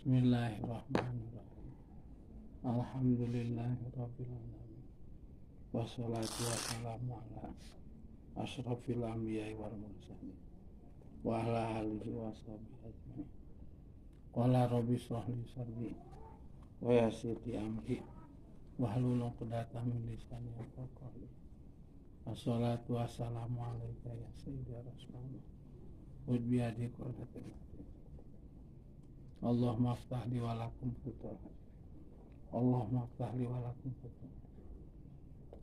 Bismillahirrahmanirrahim. Alhamdulillahirabbil alamin. Wassalatu wassalamu ala asyrafil anbiya'i wal mursalin wa ala alihi washabihi ajmain. Qala rabbi shrah li sadri wa yassir li amri wahlul 'uqdatam min lisani yafqahu qawli. Wassalatu wassalamu alayka ya sayyidi rasulullah. Udbi adi qadatil Allahumma aftah li wa lakum futuhat. Allahumma aftah li wa lakum futuhat.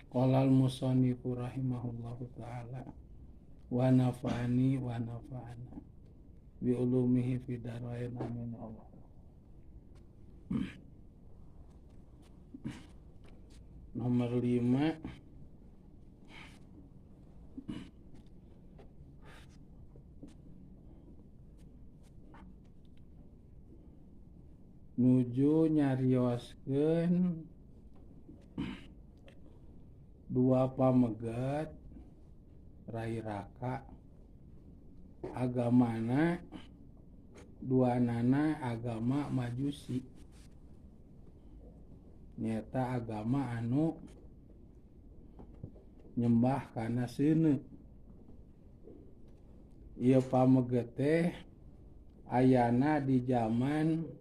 Qala al-musannifu rahimahullahu ta'ala wa nafa'ani wa nafa'ana bi ulumihi fi darain amin Allah. Nomor 5, nuju nyarioskeun dua pamegat rai raka agamana dua nana agama majusi, nyata agama anu nyembah kana seuneu. Ieu pamegat teh ayana di zaman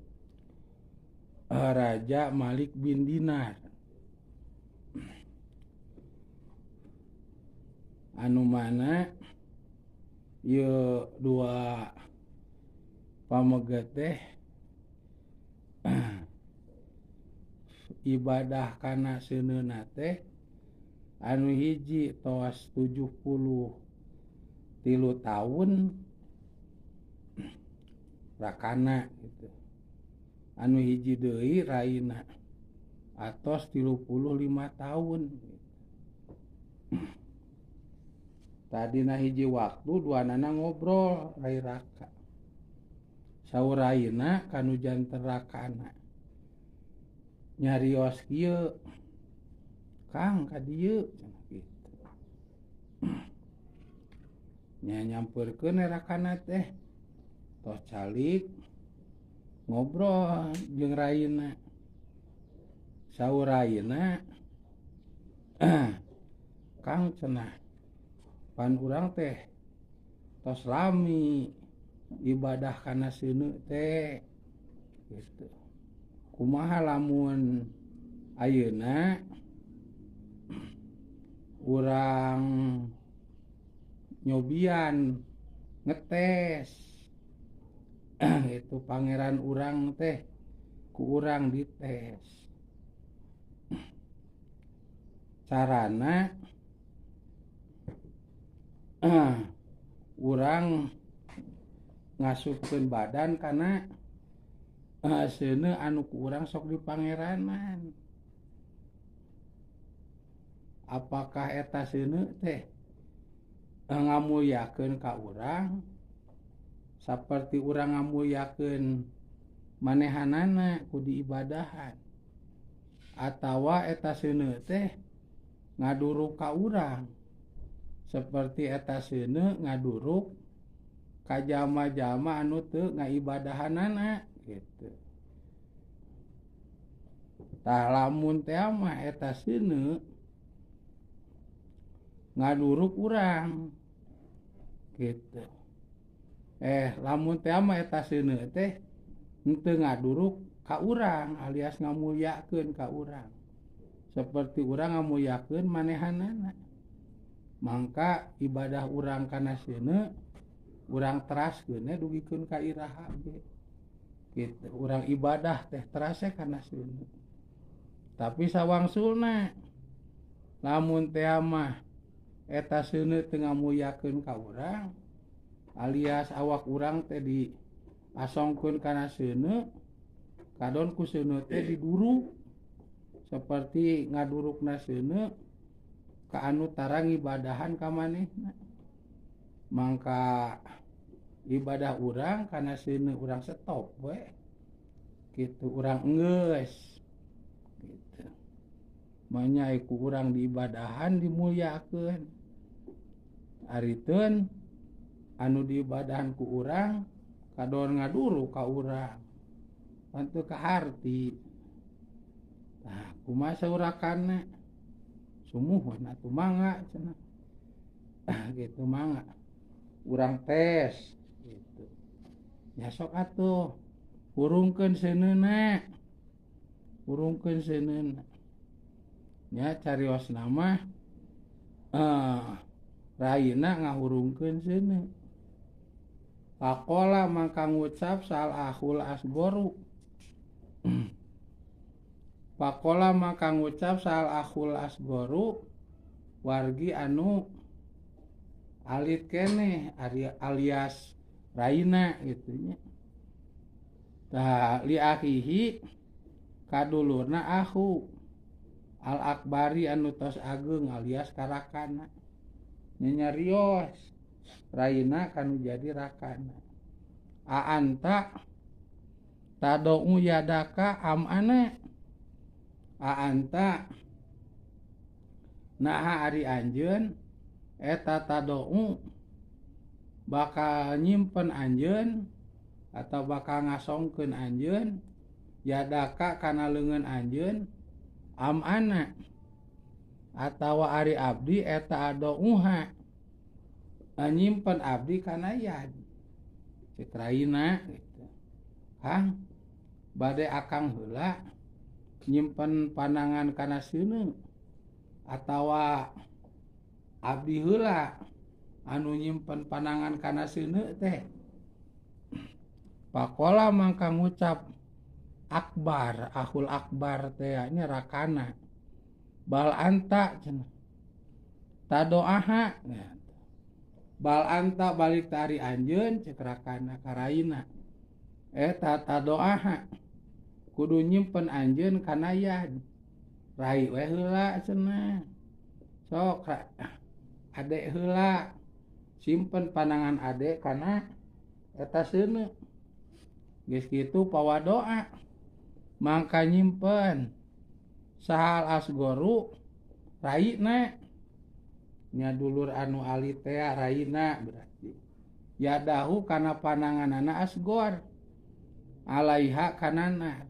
Raja Malik bin Dinar anu mana ieu dua pamegat teh ibadah kana seuneuna teh anu hiji tos 73 tahun rakana gitu. Anu hiji deui raina atos 35 tahun. Tadina hiji waktu duanana ngobrol rai raka. Sauraina kanu janten rakana. Nyarios kieu. Kang ka dieu cenah kitu. Nya nyampeurkeun rakana teh. Tos calik ngobrol jeung raina. Sauraina Kang cenah pan urang teh tos lami ibadah kana seuneu teh gitu. Kumaha lamun ayeuna urang nyobian ngetes itu pangeran urang teh ku urang dites. Carana urang ngasupkeun badan kana seuneu anu ku urang sok dipangeranan. Apakah eta seuneu teh ngamulyakeun ka urang saperti urang ngamulyakeun manehanana ku diibadahan, atawa eta seuneu teh ngaduruk ka urang seperti eta seuneu ngaduruk ka jama-jama anu teu ngaibadahanana gitu. Tah lamun teh mah eta seuneu ngaduruk urang gitu. Lamun teh mah eta seuneu teh henteu ngaduruk ka urang alias ngamulyakeun ka urang seperti urang ngamulyakeun manehanana. Mangka ibadah urang kana seuneu urang teraskeun dugikeun ka iraha ge kitu. Urang ibadah teh terase kana seuneu. Tapi sawangsulna lamun teh mah eta seuneu teu ngamulyakeun ka urang alias awak urang teh diasongkeun kana seuneu kadon ku seuneu teh diduru seperti ngadurukna seuneu ka anu tarang ibadahan ka manehna. Mangka ibadah urang kana seuneu urang stop we kitu, urang enggeus gitu. Manya ku urang diibadahan dimulyakeun. Ariteun anu diibadahan ku urang kadon ngaduru ka urang teu kaharti. Tah kumaha saurakanna sumuhun atuh mangga cenah. Gitu mangga urang tes gitu. Nya sok atuh urungkeun seuneuna. Nya cariosna mah raina ngahurungkeun seuneu. Faqala maka ngucap sal ahul asgoru. Faqala maka ngucap sal ahul asgoru wargi anu alit keneh alias raina gitu nya. Tah li akhihi kadulurna ahu al akbari anu tos ageung alias karakana. Nyarios raina kanu jadi rakana. Aanta tadou yadaka amana. Aanta naha ari anjeun eta tadou bakal nyimpen anjeun atau bakal ngasongkeun anjeun yadaka kana leungeun anjeun amana atawa ari abdi eta adouha nyimpen abdi kana yad. Cek raina gitu. Kang bade akang heula nyimpen panangan kana seuneu atawa abdi heula anu nyimpen panangan kana seuneu teh. Pakola mangka ngucap akbar ahul akbar teh nya rakana bal anta cenah tadoaha bal anta balik tari anjeun cek rakana karaina eta tadoaha kudu nyimpen anjeun kana yad rai we heula cenah sok adek heula simpen panangan adek kana eta seuneu geus kitu pawadoa mangka nyimpen sahal asgoru raina nya dulur anu alit teh raina berarti yadahu kana pananganana asgor alaiha kanana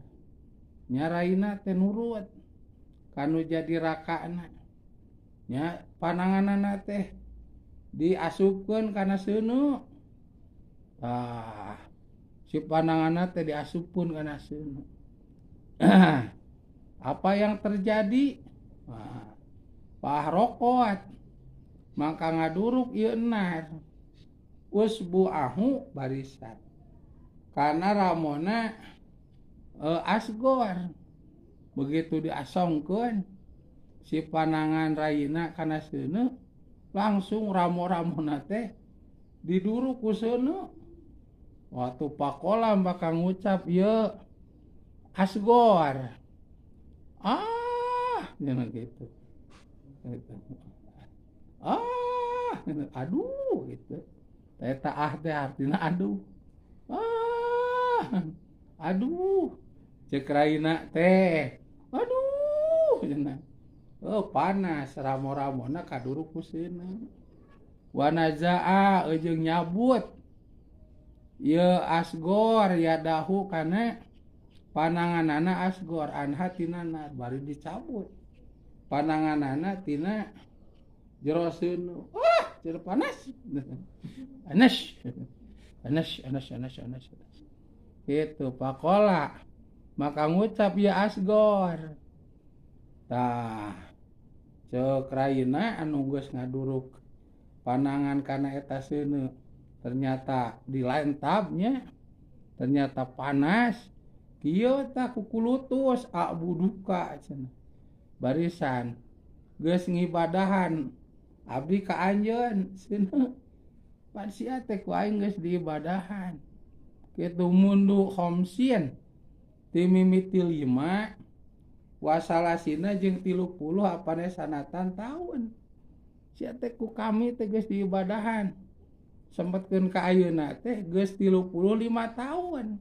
nya raina teh nurut kanu jadi rakana nya pananganana teh diasupkeun kana seuneu. Si pananganna teh diasupkeun kana seuneu. Apa yang terjadi? Pahrokot maka ngaduruk ieu nar usbuahu barisan kana ramona asgor begitu diasongkeun si panangan raina kana seuneu langsung ramo-ramona teh diduruk ku seuneu. Waktu pakola bakal ngucap ye asgor jangan gitu. Aduh gitu. Teh teh artina aduh. Aduh. Cek raina teh. Aduh cenah. Panas ramo-ramona kaduruk ku seuneu. Wa nazaa jeung nyabut ye asgor yadahu kana pananganana asgor anha tinana bari dicabut pananganana tina jero seuneu. Cer panas. Panas. Kitu pakola maka ngucap ya asgor. Tah ceuk raina anu geus ngaduruk panangan kana eta seuneu ternyata dilantabnya ternyata panas kieu tah kukulutus abuduka cenah barisan geus ngibadahan abdi ka anjeun seuneu pan sia teh ku aing geus diibadahan kitu mundu khamsin ti mimiti 5 wasalasina jeung 30 apane sanatan taun sia teh ku kami teh geus diibadahan sempetkeun ka ayeuna teh geus 35 tahun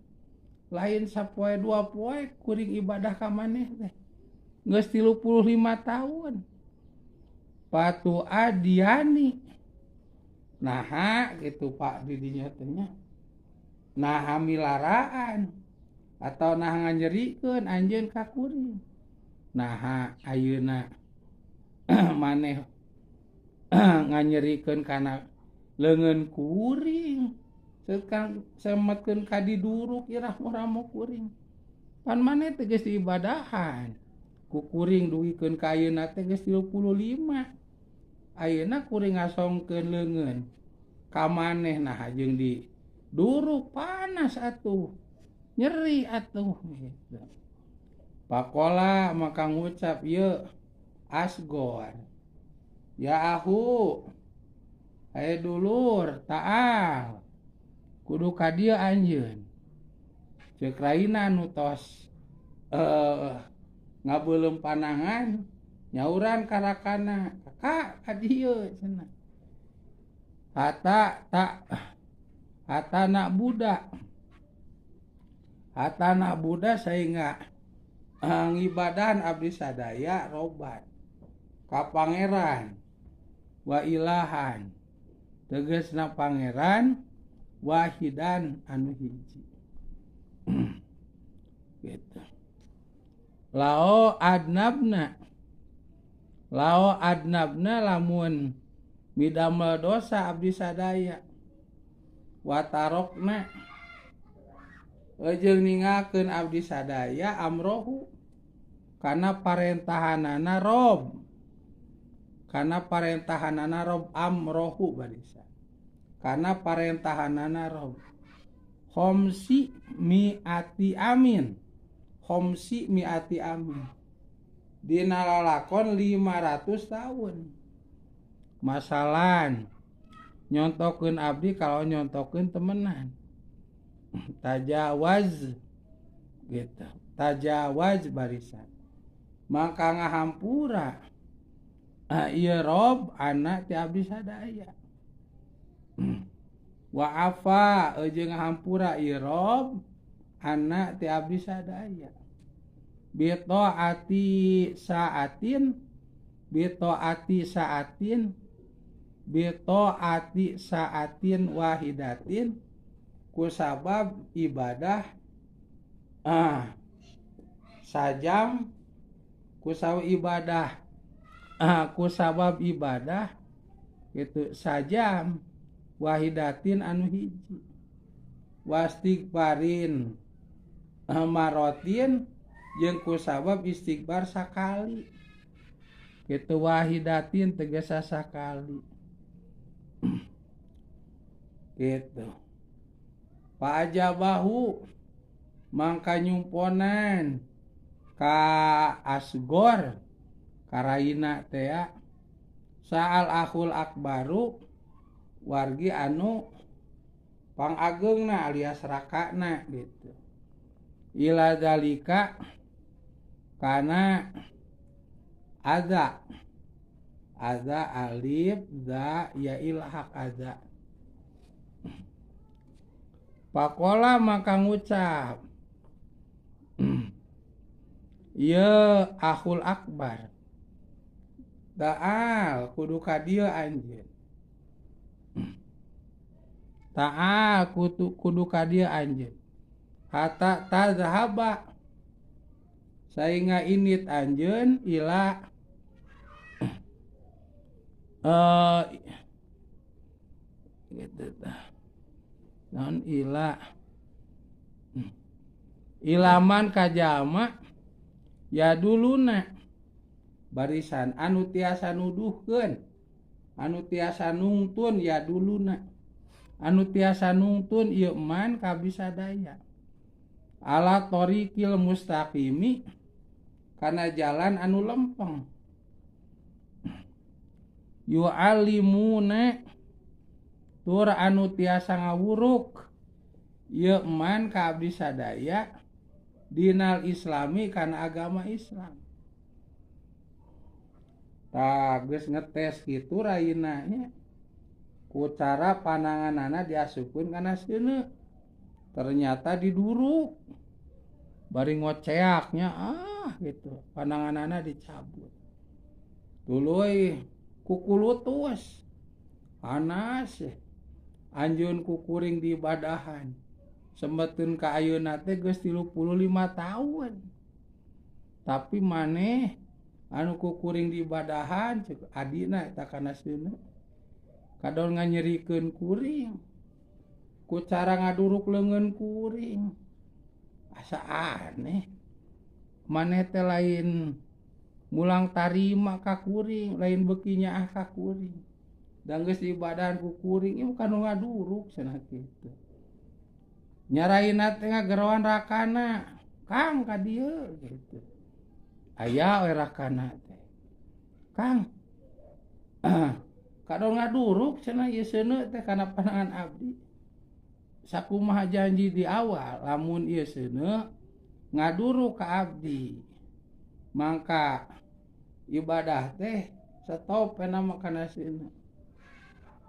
lain sapoe 2 poe kuring ibadah ka maneh teh geus 35 tahun patu adiani naha gitu Pak di dinya teh nya naha milaraan atau nah nganyerikeun anjeun ka kuring. Nah ayeuna maneh nganyerikeun kana leungeun kuring sekang semetkeun ka diduruk irah-ramo kuring. Pan maneh teh geus diibadahan. Ku kuring duwikeun ka ayeuna teh geus 35. Ayeuna kuring ngasongkeun leungeun ka maneh nah jeung di duruk panas atuh. Nyeri atuh gitu. Pakola maka ngucap ye Asgor. Ya ahu. Hai dulur taal. Kudu ka dieu anjeun. Ceuk raina nu tos ngabeuleum panangan nyauran ka rakana, "Kakak ka dieu cenah." Hata anak budak sehingga ngibadahan abdi sadaya robat ka pangeran wa ilahan tegasna pangeran wahidan anu hiji. Gitu. Lao adnabna lamun midamel dosa abdi sadaya watarokna jeung ninggalkeun abdi sadaya amrohu kana parentahanana Rob amrohu barisan kana parentahanana Rob khomsi miati amin dina lalakon 500 tahun masalan nyontokeun abdi kalau nyontokeun temenan tajawaz gitu barisan maka ngahampura ieu Rob anak ti abdi sadaya wa afa jeung ngahampura ieu Rob anak ti abdi sadaya bito ati saatin wahidatin kusabab ibadah sajam kusabab ibadah itu sajam wahidatin anu hiji wastighfarin marotin jeung kusabab istighfar sakali kitu wahidatin tegesa sakali gitu. Paajabahu mangka nyumponan ka Asgor karaina teh saal akhul akbaru wargi anu pangageungna alias rakana gitu. Ila dalika kana ada alif za ya ilhaq ada. Pakola maka ngucap ya akhul akbar ta'al kudu ka dieu anjeun ta'al kudu ka dieu anjeun hatta tazhaba sainga init anjeun ila gitu tah non ilaman kajama ya duluna barisan anu tiasa nuduhkeun anu tiasa nungtun ya duluna anu tiasa nungtun ieu man kabisadaya ala tariqil mustaqimi kana jalan anu lempeng yu'allimuna tur anu tiasa ngawuruk ieu man ka abdi sadaya dinal islami kana agama Islam. Tah geus ngetes kitu raina nya ku cara pananganana diasupkeun kana seuneu ternyata diduruk bari ngoceaknya gitu pananganana dicabut tuluy kukulutus panas anjeun kukuring di ibadahan sembeteun ka ayeuna teh geus 35 tahun. Tapi maneh anu kukuring di ibadahan ceuk adina eta kana seuneu. Kadon nganyerikeun kuring. Ku cara ngaduruk leungeun kuring. Asa aneh. Maneh teh lain mulang tarima ka kuring, lain beuki nyaah ka kuring. Dan geus di ibadahan ku kuring ieu kanu ngaduruk cenah kitu. Nyaraina teh ngagerowan rakana, "Kang ka dieu," gitu. Aya we rakana teh. "Kang, kadon ngaduruk cenah ieu seuneu teh kana panangan abdi. Sakumaha janji di awal lamun ieu seuneu ngaduruk ka abdi. Mangka ibadah teh stop nama kana seuneu.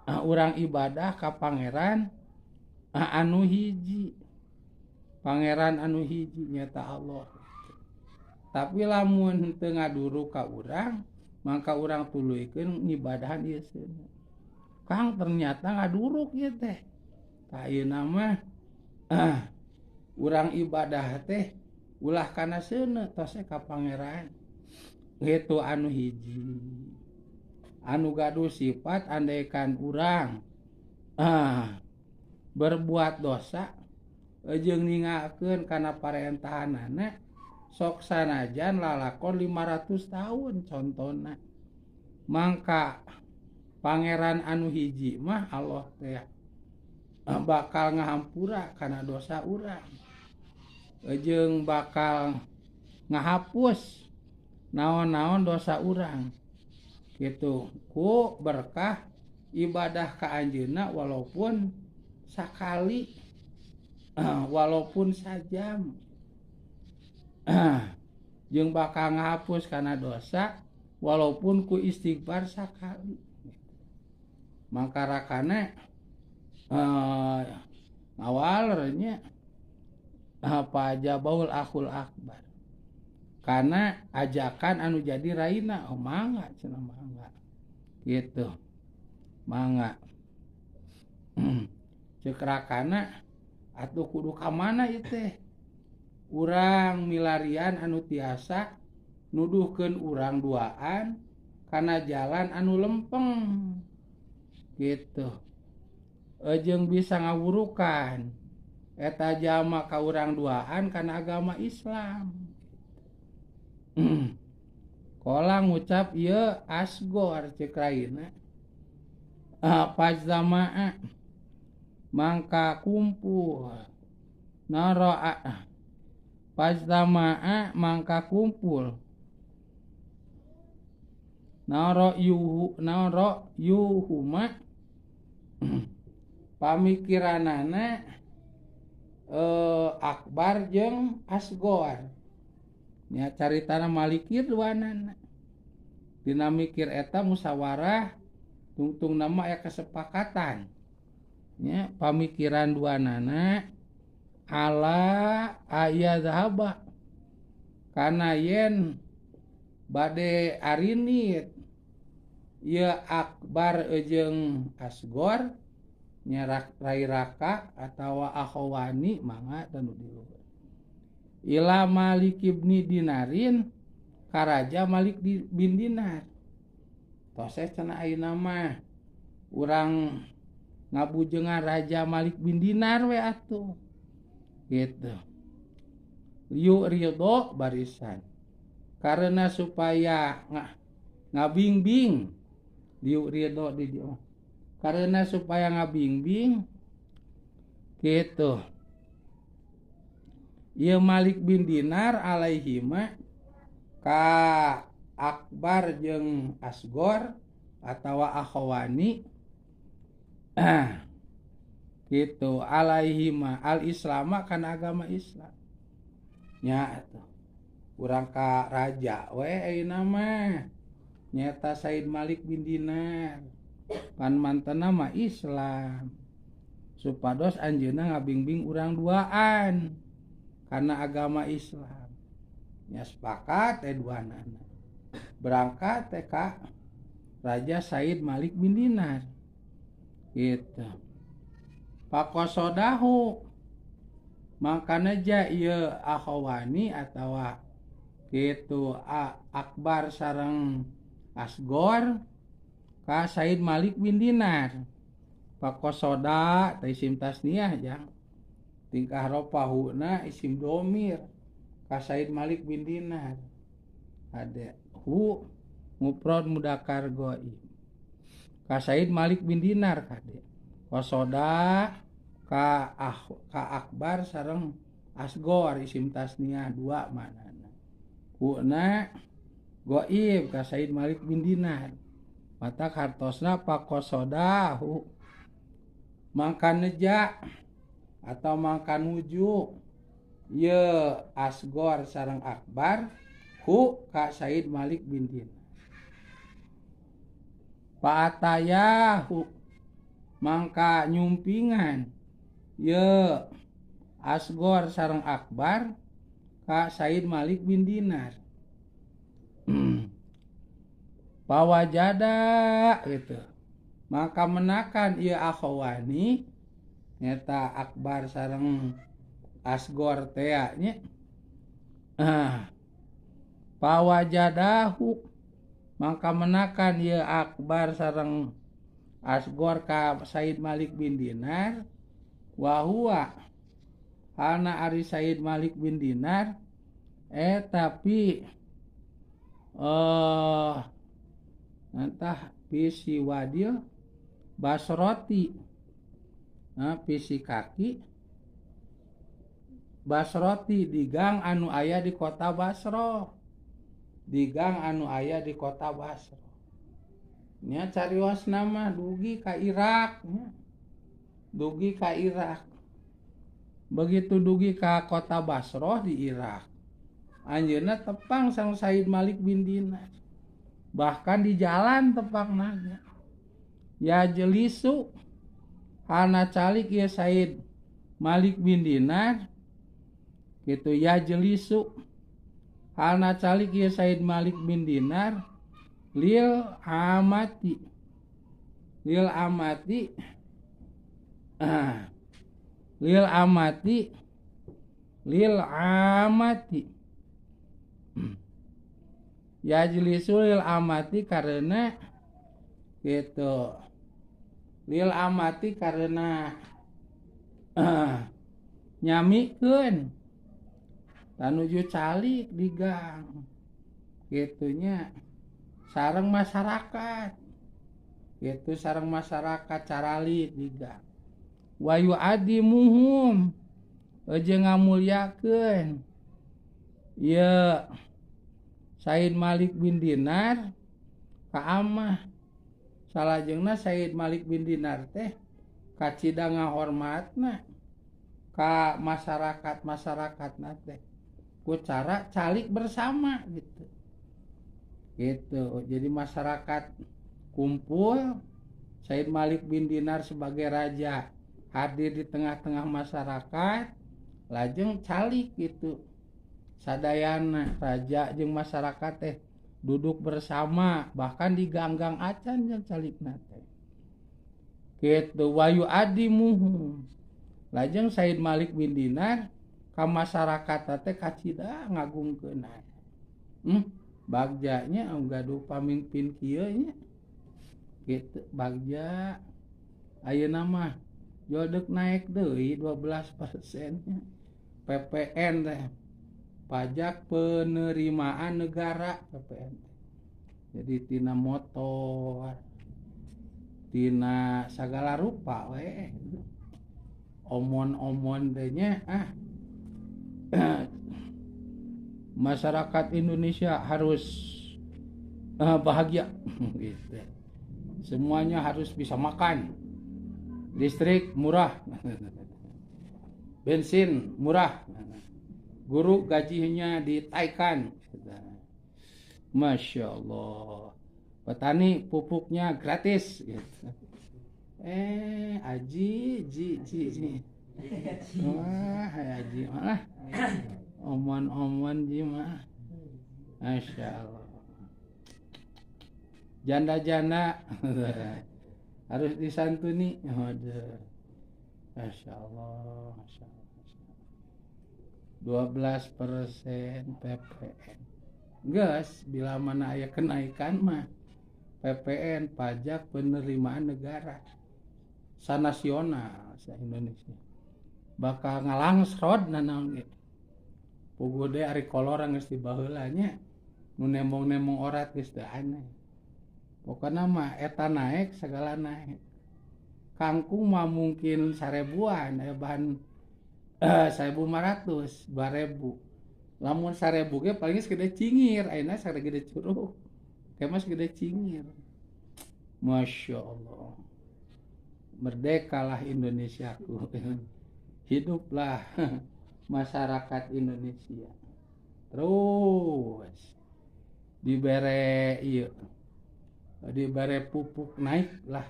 Urang ibadah ka pangeran anu hiji. Pangeran anu hiji nyata Allah. Tapi lamun teu ngaduruk ka urang, mangka urang tuluikeun ngibadahan ieu seuneu. Kang ternyata ngaduruk ieu teh. Tah ayeuna mah urang ibadah teh ulah kana seuneu tos ka pangeran. Itu anu hiji. Anu gaduh sifat andaikan urang berbuat dosa jeung ningakeun kana parentahanana sok sanajan lalakon 500 tahun contona. Mangka pangeran anu hiji mah Allah teh bakal ngahampura kana dosa urang. Jeung bakal ngahapus naon-naon dosa urang. Gitu ku berkah ibadah ka anjeunna walaupun sakali walaupun sajam jeung bakal ngahapus kana dosa walaupun ku istighfar sakali. Mangka rakana awal nya apa aja baul akhul akbar. Karena ajakan anu jadi raina mangga cenah mangga. Gitu. Mangga. Ceuk rakana atuh kudu ka mana ieu teh? Urang milarian anu tiasa nuduhkeun urang duaan kana jalan anu lempeng. Gitu. Jeung bisa ngawurukan eta jalma ka urang duaan kana agama Islam. Kola ngucap ieu asgor ceuk raina. Pajzamaa mangka kumpul. Nara'a pajzamaa mangka kumpul. Narayuhuma pamikiranana akbar jeung asgor. Nya caritana malikir duanana. Dina mikir eta musyawarah tungtung nama aya kesepakatan. Nya pamikiran duanana ala ayadzhaba kana yen bade arinit ieu akbar jeung asgor nya rai raka atawa akhwani mangga tanu diluhur. Ila Malik ibni Dinarin karaja Malik bin Dinar. Tose cenah ayeuna mah urang ngabujengan Raja Malik bin Dinar we atuh. Gitu. Liu ridho barisan. Karena supaya ngabingbing liu ridho di dieu. Karena supaya ngabingbing gitu. Ieu Malik bin Dinar alaihima ka akbar jeung asgor atawa akhwani gitu alaihima al islama kana agama Islam nya atuh urang ka raja we ayeuna mah nyata Said Malik bin Dinar pan mantena mah Islam supados anjeunna ngabingbing urang duaan kana agama Islam. Nya sepakat duanana. Berangkat ka Raja Said Malik bin Dinar. Gitu. Pakosodahu makana ja ieu akhawani atawa kitu Akbar sareng Asgor ka Said Malik bin Dinar. Pakosoda teh isim tasniah jang. Tingkah ropahuna isim domir ka Said Malik bin Dinar. Ada hu mufrad mudzakkar ghaib. Ka Said Malik bin Dinar kade. Kosoda ka Akbar sareng Asgor isim tasniah dua manana. Huna ghaib ka Said Malik bin Dinar. Mata kartosna pakosodahu mangkan neja atau mangkan nuju ye Asgor sareng Akbar hu ka Said Malik bin Dinar. Paatayahu mangka nyumpingan ye Asgor sareng Akbar ka Said Malik bin Dinar. Pawajada gitu. Maka menakan ieu akhawani nyata Akbar sareng Asgor teh nya. Pawajadahu maka menakan ieu Akbar sareng Asgor ka Said Malik bin Dinar wa huwa ana ari Said Malik bin Dinar tapi entah pisi wadil Basroti pisi kaki Basroti di gang anu aya di kota Basro, di gang anu aya di kota Basro nya carios nama dugi ka Irak nya. Dugi ka Irak. Begitu dugi ka kota Basro di Irak anjeunna tepang sang Said Malik bin Dinar. Bahkan di jalan tepang nanya ya jelisu hana calik ya Said Malik bin Dinar gitu ya jelisu hana calik ya Said Malik bin Dinar lil amati lil amati ya jelisul amati karena gitu lil amati karena nyamikeun tanuju calik di gang gitunya sareng masyarakat gitu sareng masyarakat caralik di gang wayu adimuhum aja ngamulyakeun ya Said Malik bin Dinar ka amah salajengna Said Malik bin Dinar teh kacida ngahormatna ka masyarakat teh ku cara calik bersama gitu. Jadi masyarakat kumpul Said Malik bin Dinar sebagai raja hadir di tengah-tengah masyarakat lajeng calik gitu. Sadayana raja jeung masyarakat teh duduk bersama bahkan di gang-gang acan yang calikna teh kitu wayu adimuhum lajeng Said Malik bin Dinar ka masyarakat teh kacida ngagungkeun bagjanya gaduh pamimpin kieu nya kitu bagja ayeuna mah jodek naik deui 12% nya PPN teh pajak penerimaan negara PPN. Jadi tina motor, tina segala rupa we. Omon-omon teh nya masyarakat Indonesia harus bahagia gitu. Semuanya harus bisa makan. Listrik murah. Bensin murah. Guru gajinya ditaikan. Masya Allah. Petani pupuknya gratis. Gitu. Aji. Wah, Aji malah. Omon-omon ji mah. Masya Allah. Janda-janda harus disantuni. Masya Allah. 12% PPN. Geus bila mana aya kenaikan mah PPN pajak penerimaan negara sanasional sa Indonesia bakal ngalangsrod nanaon ge. Puguh de ari kolor geus dibaheula nya. Nu nemong-nemong orat geus teu aneh. Pokona mah eta naik segala naik. Kangkung mah mungkin 1000-an aya bahan 1.500, 2.000. Lamun 1.000 ge paling segede cingir, ayeuna sagede curug. Kayak mah segede cingir. Masya Allah. Merdekalah Indonesiaku. Hiduplah masyarakat Indonesia. Terus dibere pupuk naik lah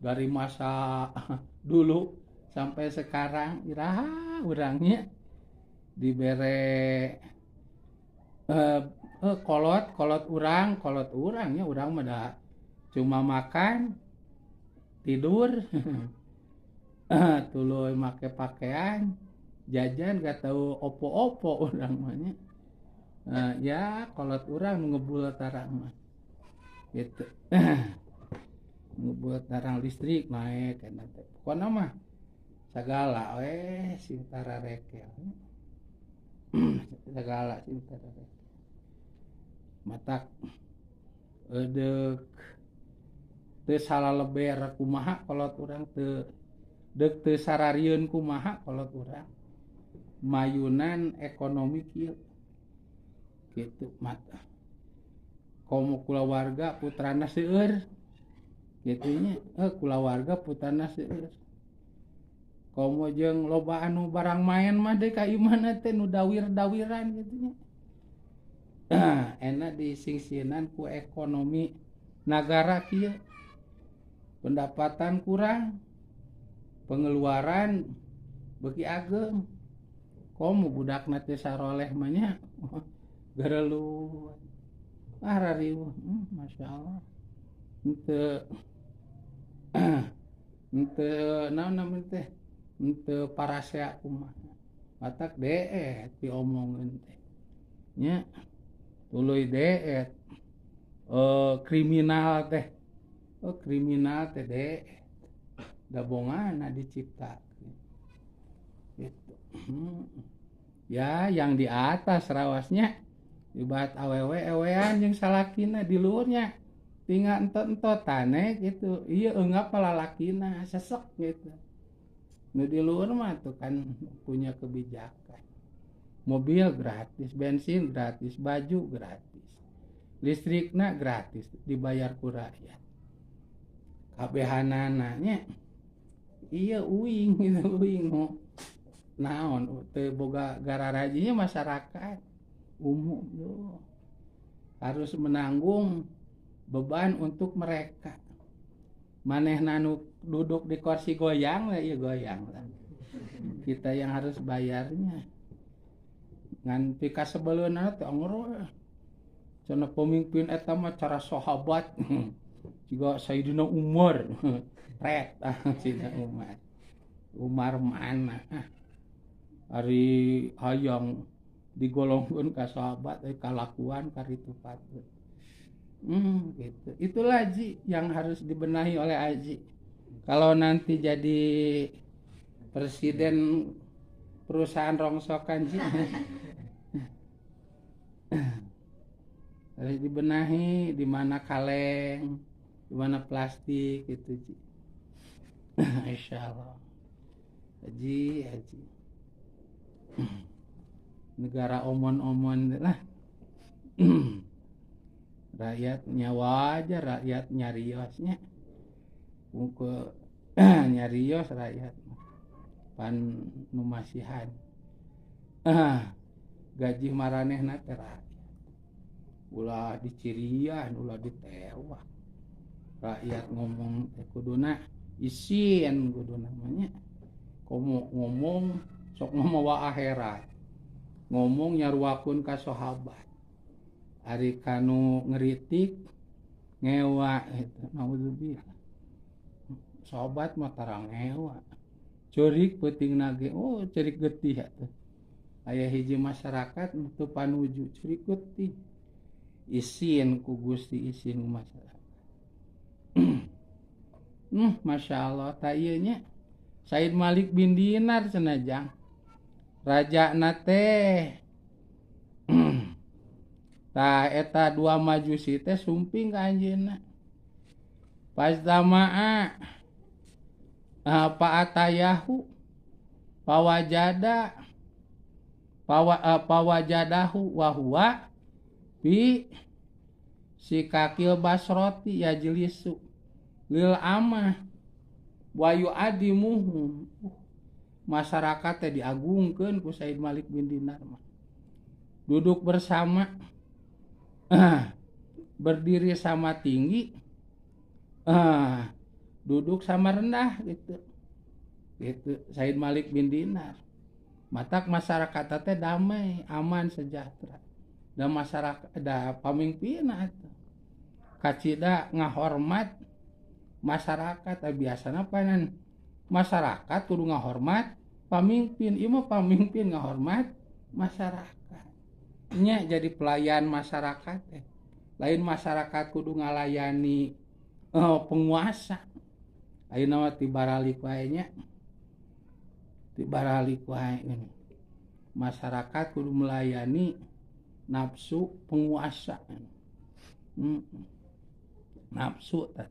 dari masa dulu sampai sekarang iraha urangnya dibere kolot urangnya urang mah cuma makan tidur tuluy make pakaian jajan gak tahu opo-opo urang mah nya. Ya kolot urang ngebulat tarang mah gitu. Ngebulat tarang listrik naik kana teh pokona mah sagala we sing tara rekel. Segala sing tara rekel. Matak edeuk teu salaleber kumaha kolot urang teu sararieun kumaha kolot urang. Mayunan ekonomi kieu. Kitu mata. Komo kulawarga putrana seueur. Kitu nya, kulawarga putrana seueur. Komo jeung loba anu barang main mah deui ka imana teh nu dawir-dawiran kitu nya. Enak disingsieunan ku ekonomi nagara kieu. Pendapatan kurang, pengeluaran beuki ageung. Komo budakna teh saroleh mah nya. Garelu. Rariweuh, masyaallah. Henteu naon namanya teh? Henteu parasea kumaha. Matak deet diomongkeun teh. Nya tuluy deet. Kriminal teh. Kriminal teh deet. Gabonganna diciptakeun. Gitu. Ya yang di atas rawasnya ibarat awewe ewean jeung salakina di luhurnya tinggal entot-entot tane gitu. Ieu eungap lalakina sesek gitu. Nu di luhur mah tuh kan punya kebijakan. Mobil gratis, bensin gratis, baju gratis. Listrikna gratis dibayar ku rakyat. Kabehanana nya ieu uing gitu uing naon teu boga gararajinya masyarakat umum yo harus menanggung beban untuk mereka. Manehna nu duduk di kursi goyang lah ya goyang lah. Kita yang harus bayarnya. Ngan pika sebeleuna teh angeur cenah pemimpin eta mah cara sahabat. Jiga Sayyidina Umar. Ret Sayyidina Umar. Umar mana? Ari hayang digolongkeun ka sahabat kalakuan karitu patut. Gitu. Itulah Haji yang harus dibenahi oleh Haji. Kalau nanti jadi presiden perusahaan rongsokan Ji. Harus dibenahi di mana kaleng, di mana plastik gitu Ji. Insyaallah. Haji. Negara omon-omon lah. Rakyatnya wajar, rakyat nyariosnya. Muka nyarios rakyat. Pan numasihan. Gaji maranehna teh rakyat. Ulah dicirian, ulah ditewah. Rakyat ngomong teh kuduna isin kudu namanya. Komo ngomong sok ngamawa akhirat. Ngomong nyaruakeun ka sahabat. Ari kanu ngeritik ngewa eta naudzubillah. Sahabat mah tarang ngewa. Ceurik peutingna ge cerik getih atuh. aya hiji masyarakat nu panuju curikut ti isin ku Gusti isin masyarakat. Masya Allah ta ieu nya Said Malik bin Dinar cenajang raja nate ta eta dua majusi teh sumping ka anjeunna pas damaa Atayahu pawajadahu wahwa bi sikakil basroti yajlisu lil amah wayu adimuhum masyarakat teh diagungkeun ku Said Malik bin Dinar mah duduk bersama berdiri sama tinggi duduk sama rendah gitu Said Malik bin Dinar matak masyarakat teh damai aman sejahtera dan masyarakat da pamimpinna atuh kacida ngahormat masyarakat biasana panan masyarakat kudu ngahormat pamimpin ieu mah pamimpin ngahormat masyarakat nya jadi pelayan masyarakat teh lain masyarakat kudu ngalayani penguasa ayeuna mah tibaralik wae nya tibaralik wae masyarakat kudu melayani nafsu penguasa nafsu teh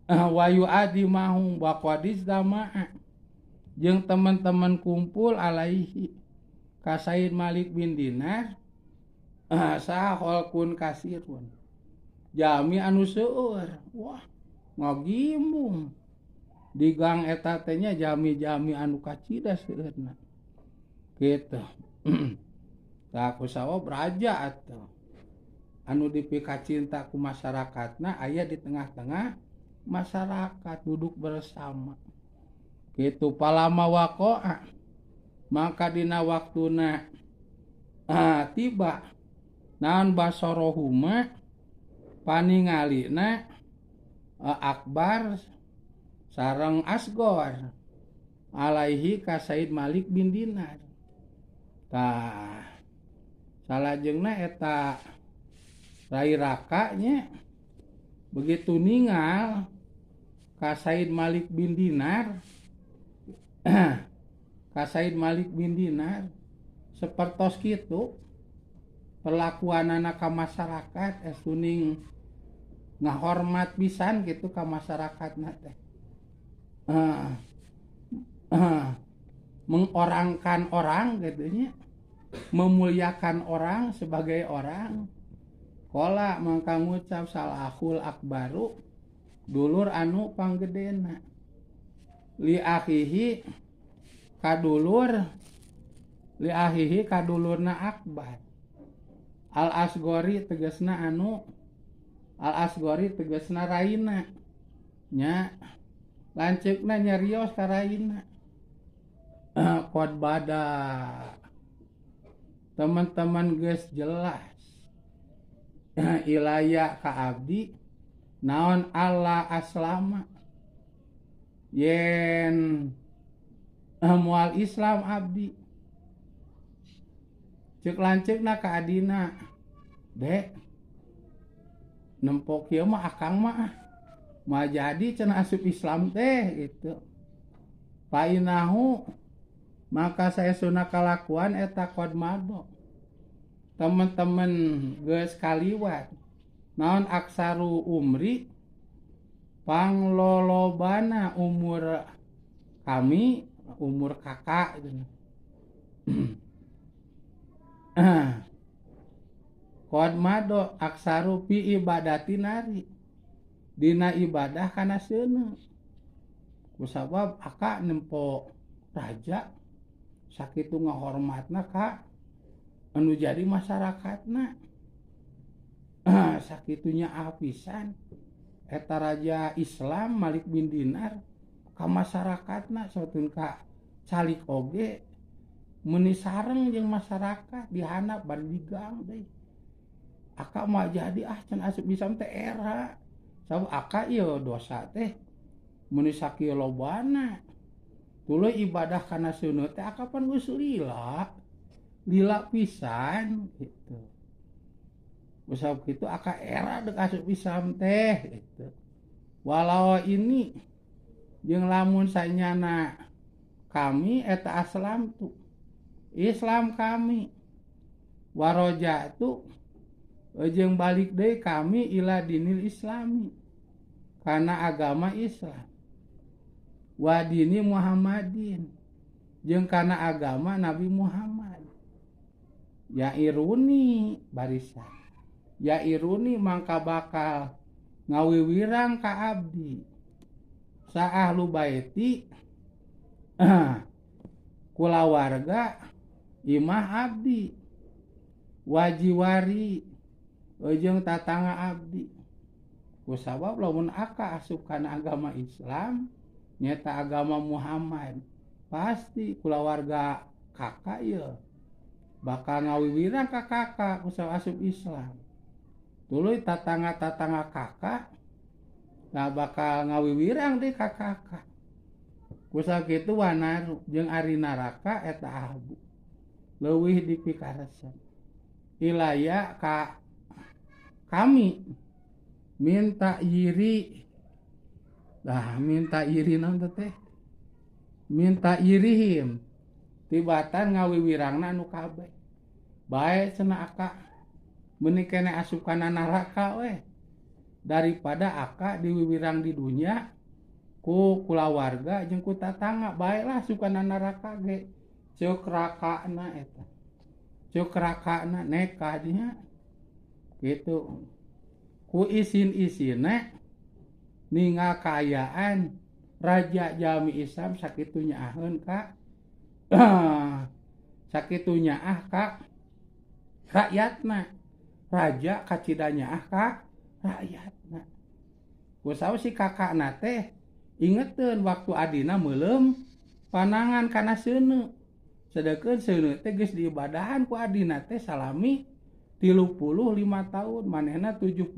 wayu adi mahum wa qadis damaa jeung teman-teman kumpul alaihi ka Said Malik bin Dinar saholkun kasirun jami anu seueur wah ngagimbung di gang eta teh nya jami-jami anu kacida seueurna kitu tah kusaha raja atuh anu dipikacinta ku masyarakatna aya di tengah-tengah masyarakat duduk bersama kitu palama waqa'a maka dina waktuna tiba naon basorohuma paningalina Akbar sareng Asgor alaihi ka Said Malik bin Dinar tah salajengna eta Rai Raka nya begitu ningal ka Said Malik bin Dinar ka Said Malik bin Dinar sapertos kitu perlakuanana ka masyarakat suning ngahormat pisan gitu ka masyarakatna teh mengorangkan orang gitu nya memuliakan orang sebagai orang qala mangka ngucap salahul akbaru dulur anu panggedena li akhihi kadulurna Akbar al asgori tegasna raina nya lanceukna nyarios ka raina qad bada teman-teman geus jelas ilaya ka abdi naon Allah aslama yen moal Islam abdi ceuk lanceukna ka adina dek nempok kieu mah akang mah jadi cenah asup Islam teh gitu painahu maka saya sunah kalakuan eta qad mado teman-teman geus kaliwat naon aksaru umri panglolobana umur kami umur kakak gitu. Qad mado aksaru fi ibadatinari dina ibadah kana seuneu kusabab aka nempo raja sakitu ngahormatna ka anu jadi masyarakatna sakitunya apisan eta raja Islam Malik bin Dinar ka masyarakatna sautun ka calik oge meuni sareng jeung masyarakat dihandap bari digang deui aka mah jadi can asup Islam teh era sabab aka ieu dosa teh meuni sakieu lobana tuluy ibadah kana seuneu teh aka pan geus lila lila pisan gitu. Usap gitu aka era dek asup Islam teh gitu. Walau ini jeung lamun sanyana kami eta aslam tuh Islam kami waroja tuh jeung balik deui kami ila dinil islami karena agama Islam wa dini Muhammadin jeung kana agama Nabi Muhammad ya iruni barisan ya iruni mangka bakal ngawiwirang ka abdi sa ahlu baiti kulawarga imah abdi wajiwari jeung tatangga abdi kusabab lamun aka asup kana agama Islam nyata agama Muhammad pasti kulawarga kakak ya bakal ngawiwirang ka kakak kusab asup Islam tuluy tatangga-tatangga kakak nah bakal ngawiwirang deh ka kakak kusab kitu wanaru jeung ari neraka eta abu leuwih dipikaresan ilaya ka kami minta iri minta iri naon teh minta irihim tibatan ngawiwirangna anu kabeh bae cenah aka meuni kene asup kana neraka we daripada aka diwiwirang di dunya ku kulawarga jeung ku tatangga baelah asup kana neraka ge ceuk rakana eta ceuk rakana nekah dinya gitu ku isin-isina ningal kaayaan raja jami Islam sakitu nyaaheun ka sakitu nyaah ka rakyatna raja kacida nyaah ka rakyatna kusaha si kakakna teh ingeteun waktu adina meulem panangan kana seuneu sedeukeun seuneu teh geus diibadahan ku adina teh salami 35 tahun manehna 73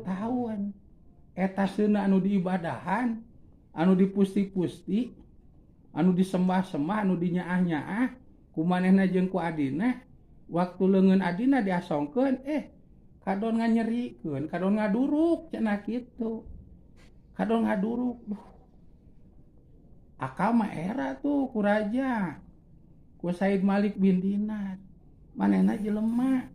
tahun eta seuneu anu diibadahan anu dipusti-pusti anu disembah-sembah anu dinyaah-nyaah ku manehna jeung ku adina waktu leungeun adina diasongkeun kadon nganyerikeun kadon ngaduruk cenah kitu kadon ngaduruk akal mah era tuh ku raja ku Said Malik bin Dinar manehna jelema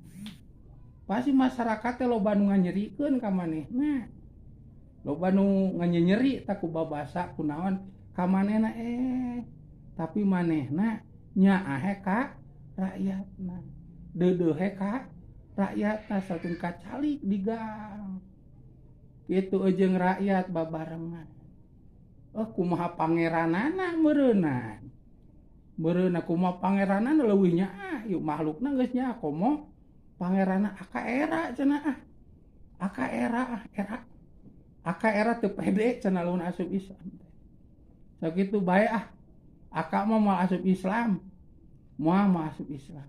pasti masyarakat teh loba nu nganyerikeun ka manehna loba nu nganyeri tak ku babasa kunaon ka manehna tapi manehna nyaah ka rakyatna deudeuh ka rakyatna sakeun kacalik digang kitu jeung rakyat babarengan kumaha pangeranana meureunna kumaha pangeranana leuwih nyaah ieu makhlukna geus nyaah komo pangeranna aka era cenah aka era teu pede cenah lamun asup Islam sakitu bae aka mah asup Islam moal asup Islam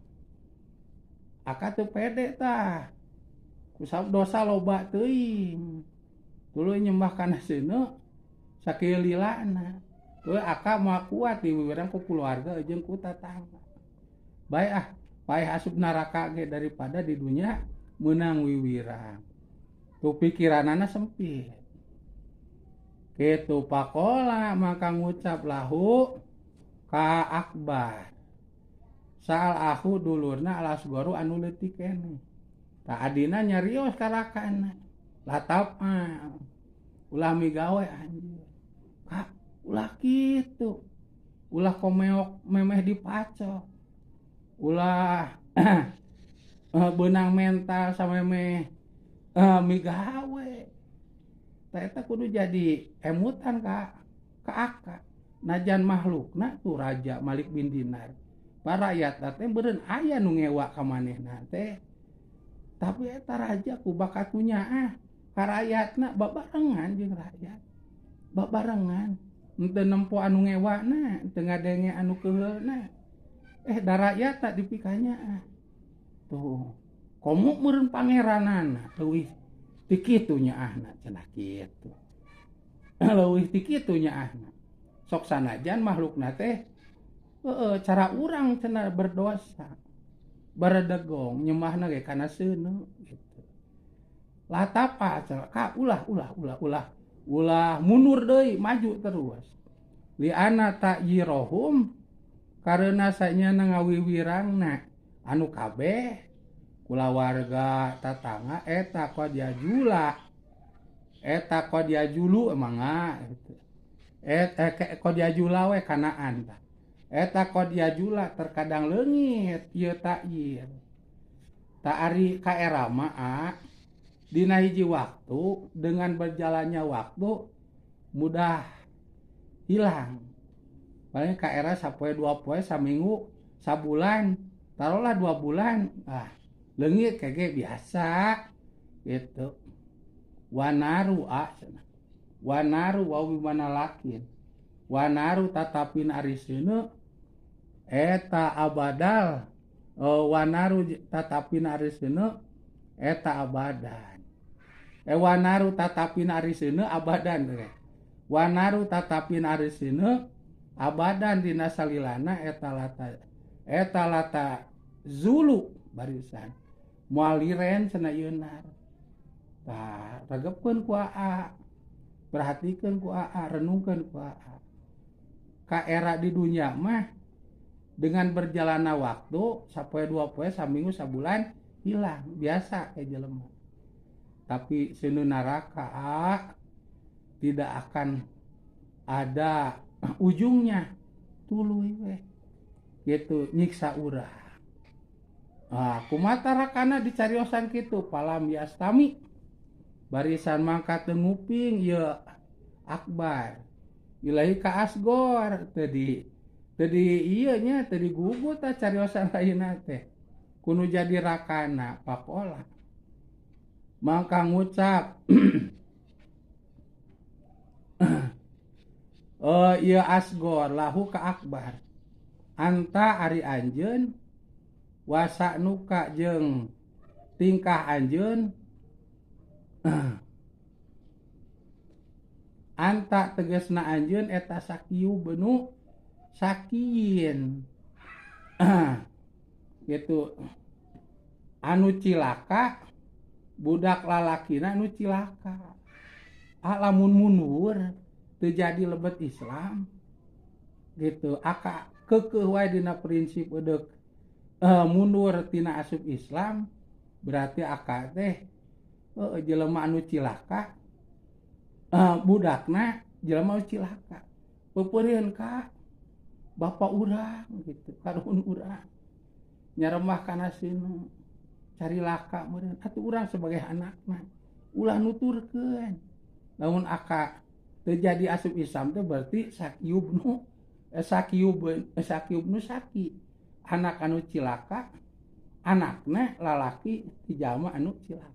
aka teu pede tah kusab dosa loba teuing tuluy nyembah kana seuneu sakieu lilana tuluy aka moal kuat diwiwirang ku keluarga jeung ku tatangga bae paeh asup neraka ge daripada di dunya meunang wiwirang tu pikiranana sempit kitu pakola maka ngucap lahu ka akbar saal aku dulurna alasgoru anu leutik keneh ta adina nyarios karakana latap ulah migawe anjeun ka ulah kitu ulah komeok memeh dipacok ulah beunang mental samemeh migawe ta eta kudu jadi emutan ka aka najan makhlukna tu Raja Malik bin Dinar para rakyat teh beureun aya nu ngewa ka manehna teh tapi eta raja ku bakat nyaah ka rakyatna babarengan jeung rakyat babarengan henteu nempo anu ngewana teu ngadenge anu keuheulna da rakyat tak dipikanya tuh komo meureun pangeranana leuwih ti kitu nyaahna cenah kitu leuwih ti kitu nyaahna sok sanajan makhlukna teh cara urang cenah berdosa baredegong nyemahna ge kana seuneu gitu. Latapa cenah ka ulah mundur deui maju terus. Liana ta'yirohum karena sanyana ngawiwirangna anu kabeh kulawarga tatangga eta qad yajulu emangga gitu. Qad yajula we kanaan tah. Eta qad yajula terkadang leungit ieu ta'yir. Ta ari ka era mah dina hiji waktu dengan berjalannya waktu mudah hilang. Paling ka era sapoe 2 poe saminggu sabulan taruhlah 2 bulan leungit kage biasa gitu. Wanaru wawi mana lakin wanaru tatapin ari seuneu eta abadal wanaru tatapin ari seuneu eta abadan wanaru tatapin ari seuneu abadan wanaru tatapin ari seuneu abadan dina salilana eta lata zulu barisan moal liren cenah ieu nar tah regepkeun ku perhatikeun ku renungkeun ku ka era di dunia mah dengan berjalanna waktu sapoe 2 poe saminggu sabulan hilang biasa kayak jelema tapi seuneu neraka tidak akan ada ujungnya tuluy we gitu nyiksa urang. Kumata rakana dicariosan kitu palam yastami barisan mangkat teu nguping ieu akbar ilahi ka asgor tadi ieu nya tadi gugut ta cariosan lainna teh kudu jadi rakana papola mangka ngucap ieu asgor lahu ka akbar anta ari anjeun wasa nuka jeung tingkah anjeun anta tegasna anjeun eta sakiyu benu sakiyin gitu anu cilaka budak lalakina anu cilaka lamun mundur teu jadi lebet Islam gitu aka keukeuh wae dina prinsip eudeuh mundur tina asup Islam berarti aka teh jelema anu cilaka budakna jelema anu cilaka peupeurieun ka bapa urang gitu karuhun urang nyaremah kana sinu cari laka meureun atuh urang sebagai anakna ulah nuturkeun lamun aka teu jadi asup Islam teh berarti sakiyubnu saki anak anu cilaka anakna lalaki ti jalma anu cilaka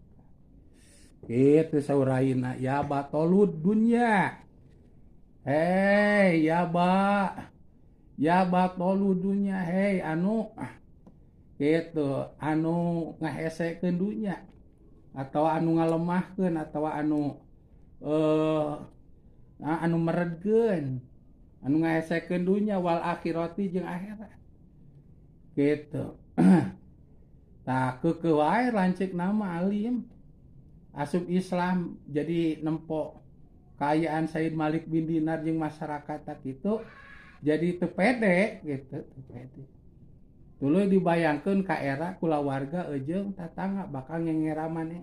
kitu sauraina ya batolud dunya hei ya batolud dunya hei anu kitu anu ngahesekeun dunya atau anu ngalemahkeun atau anu meredkeun anu ngahesekeun dunya wal akhirati jeung akhirat gitu. Tah keukeuh wae lanceuk nama alim asup Islam jadi nempo kaayaan Said Malik bin Dinar jeung masyarakat tak kitu jadi teu pede gitu teu pede. Tuluy dibayangkeun ka era kulawarga jeung tatangga bakal ngengera maneh.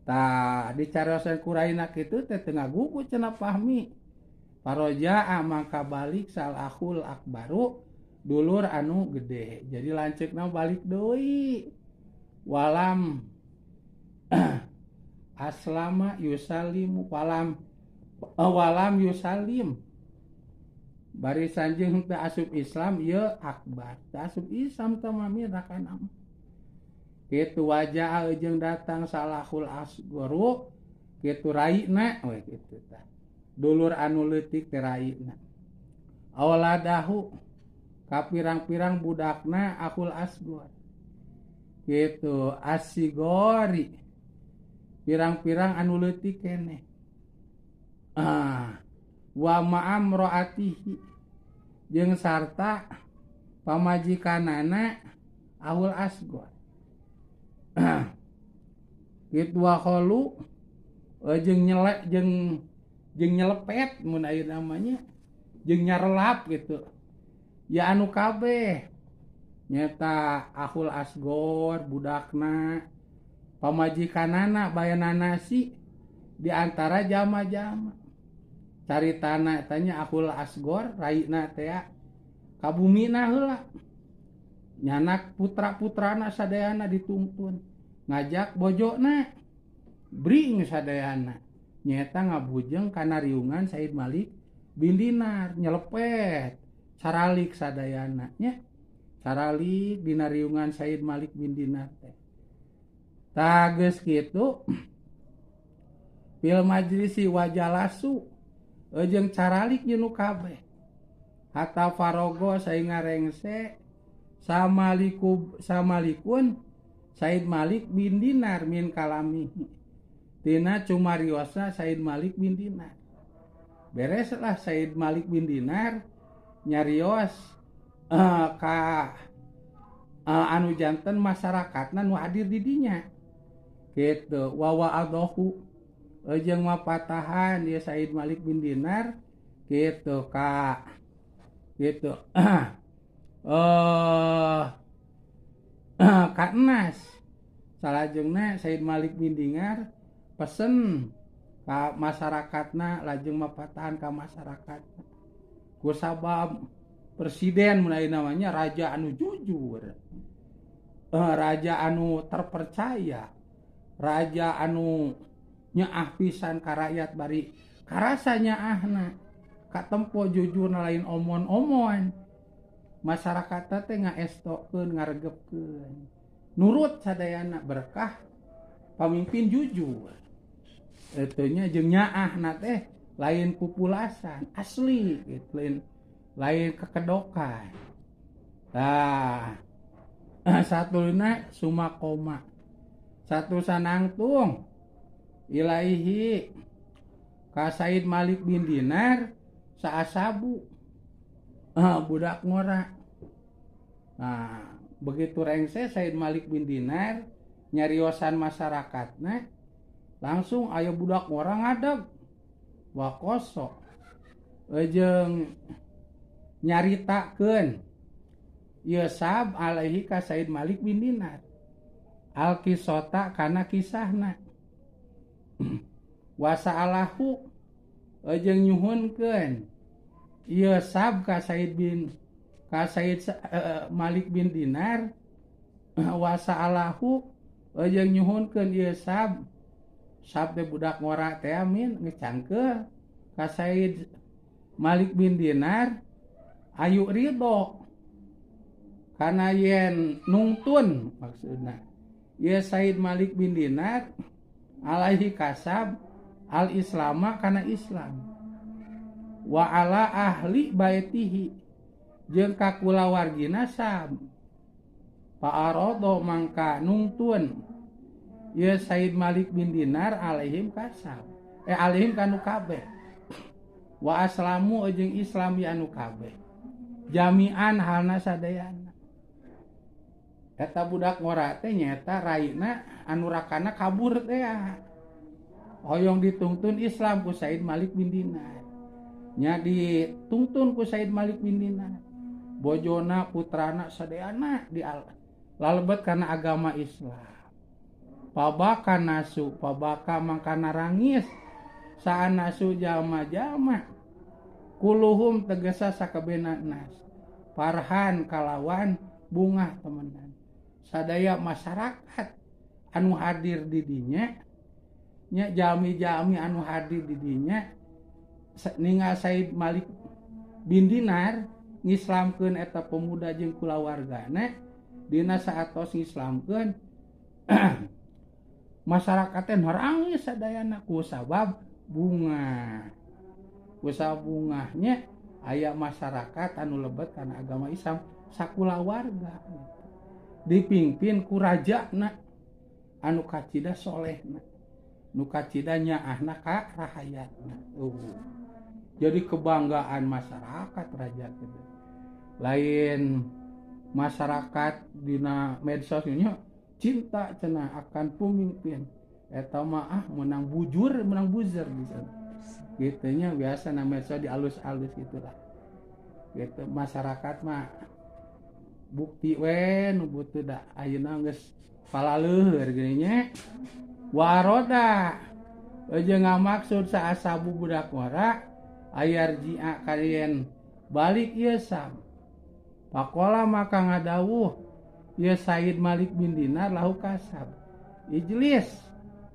Tah dicariosan kuraina kitu teh teu ngagugu cenah Fahmi. Paroja'a mangka balik salahul akbaru dulur anu gede jadi lanceukna balik deui walam aslama yusalimu walam yusalim barisan jeung teu asup Islam ieu akbar teu asup Islam teh mami rakana kitu wajah jeung datang salahul asgharu kitu raina we kitu tah dulur anu leutik teh raina awaladahu kapirang-pirang budakna akul asgor gitu asigori pirang-pirang anu leutik keneh wa ma'am roatihi jeung sarta pamajikanana Ahul Asgor. Kitu waqalu jeung nyelepet mun aya namanya jeung nyarelap gitu. Ya anu kabeh nyata Ahul Asgor budakna pamajikanana bayanana si di antara jama-jama. Caritana tanya Ahul Asgor raina teh kabumina heula. Nyanak putra-putrana sadayana dituntun ngajak bojona bring sadayana nyata ngabujeng kana riungan Said Malik bin Dinar nyelepet caralik sadayana nya caralik dina riungan Said Malik bin Dinar teh tah geus kitu fil majlisi wajalasu jeung caralik jeung kabeh hatta farogo saingarengse samalikun Said Malik bin Dinar min kalamihi tina cumariosna Said Malik bin Dinar. Bereslah Said Malik bin Dinar nyarios ka anu janten masyarakatna nu hadir di dinya kitu wa wa'adahu jeung mapatahan dia Said Malik bin Dinar kitu ka kitu Kaenas salajengna Said Malik bin Dinar pesen ka masyarakatna lajeng mapatahan ka masyarakatna ku sabab presiden mulai namanya raja anu jujur raja anu terpercaya raja anu nyaah pisan ka rakyat bari karasa nyaahna katempo jujur lain omon-omon masyarakat teh ngaestokeun ngaregepkeun nurut sadayana berkah pamimpin jujur etunya jeung nyaahna teh lain pupulasan asli gitu lain kekedokan tah satuna sumakoma satu sanangtung ilaihi ka Said Malik bin Dinar saasabu budak ngora. Nah, begitu rengse Said Malik bin Dinar nyariosan masyarakatna langsung aya budak ngora ngadeg wakoso jeung nyaritakeun ieu sab alaihi ka Said Malik bin Dinar al kisota kana kisahna wasaalahu jeung nyuhunkeun ieu sab ka Said Malik bin Dinar wasaalahu jeung nyuhunkeun ieu sab teh budak ngora teh amin ngecangkeun ka Said Malik bin Dinar ayu ridho kana yen nungtun maksudna ieu Said Malik bin Dinar alaihi kasab al islama kana Islam wa ala ahli baitihi jeung ka kulawargina sab fa'arado mangka nungtun ieu Said Malik bin Dinar alaihim kasab alaihim kanu kabeh wa aslamu jeung Islam ya anu kabeh jami'an halna sadayana eta budak ngora teh nyaeta raina anu rakana kabur teh hoyong ditungtun Islam ku Said Malik bin Dinar nya dituntun ku Said Malik bin Dinar bojona putrana sadayana lalebet kana agama Islam pabaka nasu pabaka mangkana rangis saanasu jalma-jalma kuluhum tegesa sakabena nas farhan kalawan bungah temenan sadaya masyarakat anu hadir di dinya nya jami-jami anu hadir di dinya ningal Said Malik bin Dinar ngislamkeun eta pemuda jeung kulawargana dina saatos ngislamkeun masyarakat teh nangis sadayana ku sabab bunga ku sabab bungahnya aya masyarakat anu lebet kana agama Islam sakulawarga dipingpin ku rajana anu kacida solehna nu kacida nyaahna ka rahayatna jadi kebanggaan masyarakat raja gitu. Lain masyarakat dina medsosnya cinta cenah akan pemimpin eta mah menang bujur menang buzzer bisa gitunya biasa na medsos dialus-alus gitulah gitu masyarakat mah bukti we nu butuh da ayeuna geus palaleuheur geuning nya waroda aja ngamaksud saasabu budak wara ayar jia kalian balik ieu sam pakola maka ngadawuh ieu Said Malik bin Dinar lahu kasab ijlis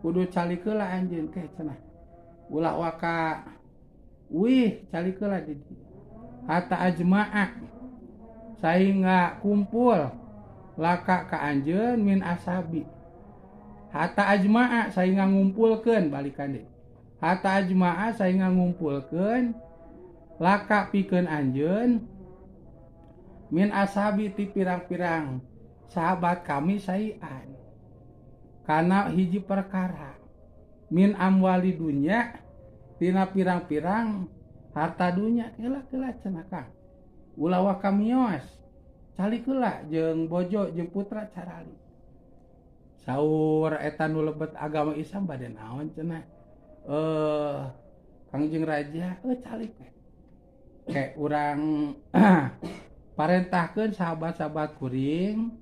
kudu calikeula anjeun teh cenah ulah waka wih calikeula di hatta ajma'a sehingga kumpul laka ka anjeun min asabi hatta ajma'a sehingga ngumpulkeun balikan deui hatta ajma'a sehingga ngumpulkeun laka pikeun anjeun min asabi ti pirang-pirang sahabat kami sayan kana hiji perkara min amwali dunya tina pirang-pirang harta dunya keula cenah Kang ulah wa kamios calikeula jeung bojo jeung putra carali saur eta nu lebet agama Islam bade naon cenah Kangjeng Raja calik kayak urang parentahkeun sahabat-sahabat kuring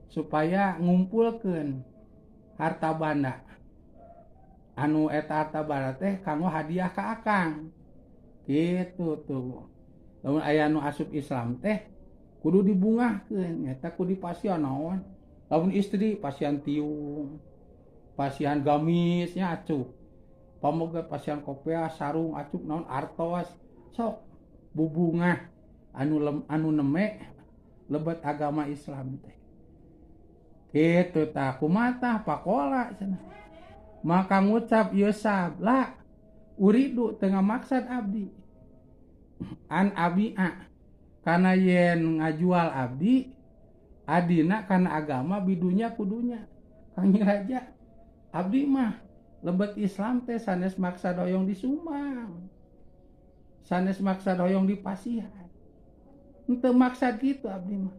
supaya ngumpulkeun harta banda anu eta harta banda teh kanggo hadiah ka akang kitu tuh lamun aya nu asup Islam teh kudu dibungahkeun eta kudu dipasian naon lamun istri pasian tiung pasian gamis nya acuh pamoga pasian kopea sarung acuh naon artos sok bubungah anu neme lebet agama Islam teh kitu tah kumaha pakola cenah maka ngucap ieu sabla uridu tengah maksad abdi an abi'a kana yen ngajual abdi adina kana agama bidunya kudunya Kangjeng Raja abdi mah lebet Islam teh sanes maksad hoyong disumang sanes maksad hoyong dipasihan henteu maksad kitu abdi mah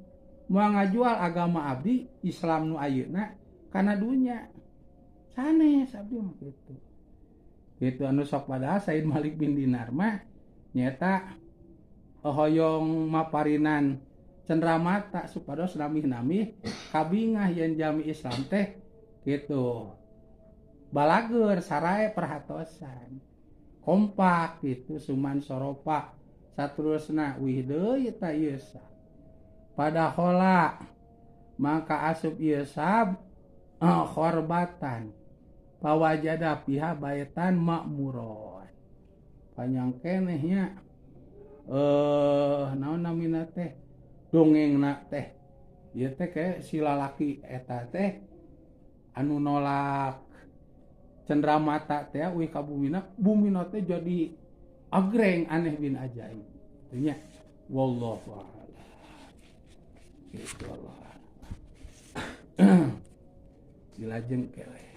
moal ngajual agama abdi Islam nu ayeuna kana dunya sanes abdi mah kitu kitu anu sok padahal Said Malik bin Dinar mah nyata hoyong maparinan cenderamata supados namih-namih kabingah yen jami Islam teh kitu balager sarae perhatosan kompak gitu suman soropa saterusna wih deui ta ieu pada hola maka asup ieu sab khorbatan pawajada piha baitan makmuron panjang kenehnya naon namina teh dongengna teh ieu teh kayak si lalaki eta teh anu nolak cenderamata teh wih ka bumina teh jadi agreng aneh bin ajaib nya wallahu a'lam gitu Allah dilajeng kele